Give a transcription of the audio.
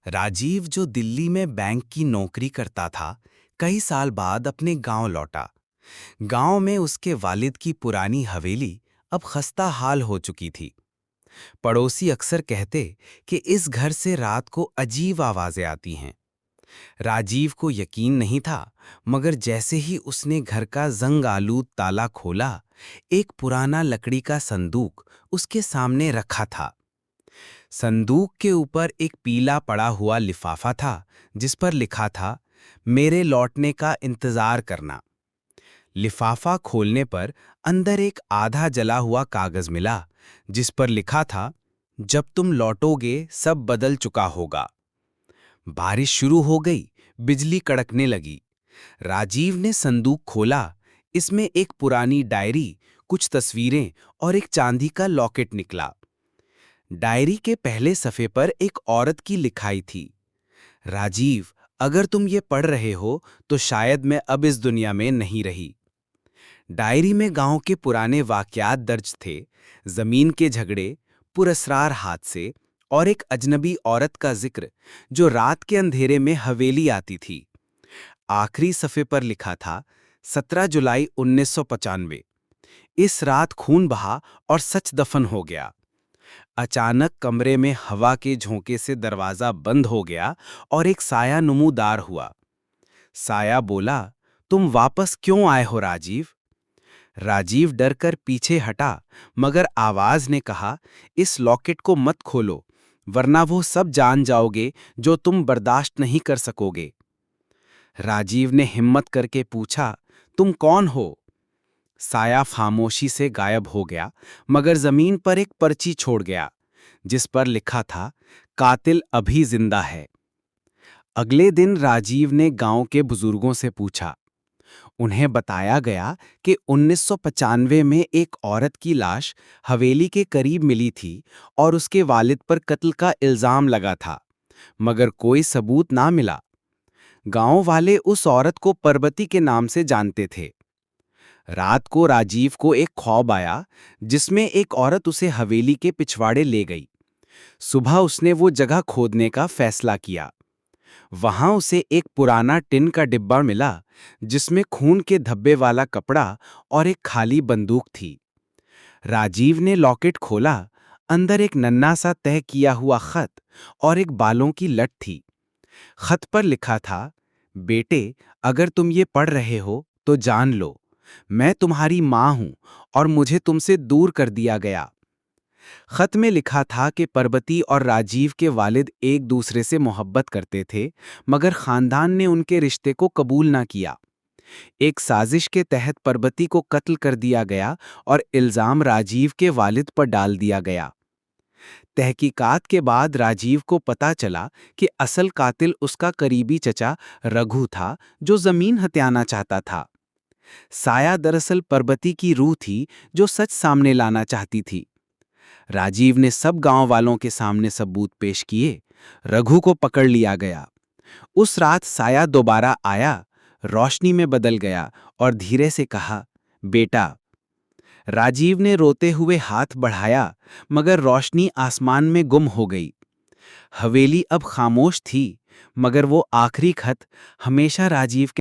राजीव, जो दिल्ली में बैंक की नौकरी करता था, कई साल बाद अपने गांव लौटा। गांव में उसके वालिद की पुरानी हवेली अब खस्ता हाल हो चुकी थी। पड़ोसी अक्सर कहते कि इस घर से रात को अजीब आवाजें आती हैं। राजीव को यकीन नहीं था, मगर जैसे ही उसने घर का जंग आलूद ताला खोला, एक पुराना लकड़ी का संदूक उसके सामने रखा था। संदूक के ऊपर एक पीला पड़ा हुआ लिफाफा था, जिस पर लिखा था, मेरे लौटने का इंतजार करना। लिफाफा खोलने पर अंदर एक आधा जला हुआ कागज मिला, जिस पर लिखा था, जब तुम लौटोगे सब बदल चुका होगा। बारिश शुरू हो गई, बिजली कड़कने लगी। राजीव ने संदूक खोला। इसमें एक पुरानी डायरी, कुछ तस्वीरें और एक चांदी का लॉकेट निकला। डायरी के पहले सफ़े पर एक औरत की लिखाई थी, राजीव, अगर तुम ये पढ़ रहे हो तो शायद मैं अब इस दुनिया में नहीं रही। डायरी में गांव के पुराने वाकयात दर्ज थे, जमीन के झगड़े, पुरस्रार हादसे और एक अजनबी औरत का जिक्र, जो रात के अंधेरे में हवेली आती थी। आखिरी सफ़े पर लिखा था, 17 जुलाई 1995। इस रात खून बहा और सच दफन हो गया। अचानक कमरे में हवा के झोंके से दरवाजा बंद हो गया और एक साया नमूदार हुआ। साया बोला, तुम वापस क्यों आए हो राजीव? राजीव डरकर पीछे हटा, मगर आवाज ने कहा, इस लॉकेट को मत खोलो, वरना वो सब जान जाओगे जो तुम बर्दाश्त नहीं कर सकोगे। राजीव ने हिम्मत करके पूछा, तुम कौन हो? साया खामोशी से गायब हो गया, मगर जमीन पर एक पर्ची छोड़ गया, जिस पर लिखा था, कातिल अभी जिंदा है। अगले दिन राजीव ने गांव के बुजुर्गों से पूछा। उन्हें बताया गया कि 1995 में एक औरत की लाश हवेली के करीब मिली थी और उसके वालिद पर कत्ल का इल्जाम लगा था, मगर कोई सबूत ना मिला। गांव वाले उस औरत को परबती के नाम से जानते थे। रात को राजीव को एक ख्वाब आया, जिसमें एक औरत उसे हवेली के पिछवाड़े ले गई। सुबह उसने वो जगह खोदने का फैसला किया। वहां उसे एक पुराना टिन का डिब्बा मिला, जिसमें खून के धब्बे वाला कपड़ा और एक खाली बंदूक थी। राजीव ने लॉकेट खोला। अंदर एक नन्हा सा तय किया हुआ खत और एक बालों की लट थी। खत पर लिखा था, बेटे, अगर तुम ये पढ़ रहे हो तो जान लो, मैं तुम्हारी मां हूं और मुझे तुमसे दूर कर दिया गया। खत में लिखा था कि परबती और राजीव के वालिद एक दूसरे से मोहब्बत करते थे, मगर खानदान ने उनके रिश्ते को कबूल ना किया। एक साजिश के तहत परबती को कत्ल कर दिया गया और इल्जाम राजीव के वालिद पर डाल दिया गया। तहकीकात के बाद राजीव को पता चला कि असल कातिल उसका करीबी चचा रघु था, जो जमीन हथियाना चाहता था। साया दरअसल परबती की रूह थी, जो सच सामने लाना चाहती थी। राजीव ने सब गांव वालों के सामने सबूत पेश किए। रघु को पकड़ लिया गया। उस रात साया दोबारा आया, रोशनी में बदल गया और धीरे से कहा, बेटा। राजीव ने रोते हुए हाथ बढ़ाया, मगर रोशनी आसमान में गुम हो गई। हवेली अब खामोश थी, मगर वो आखिरी खत हमेशा राजीव के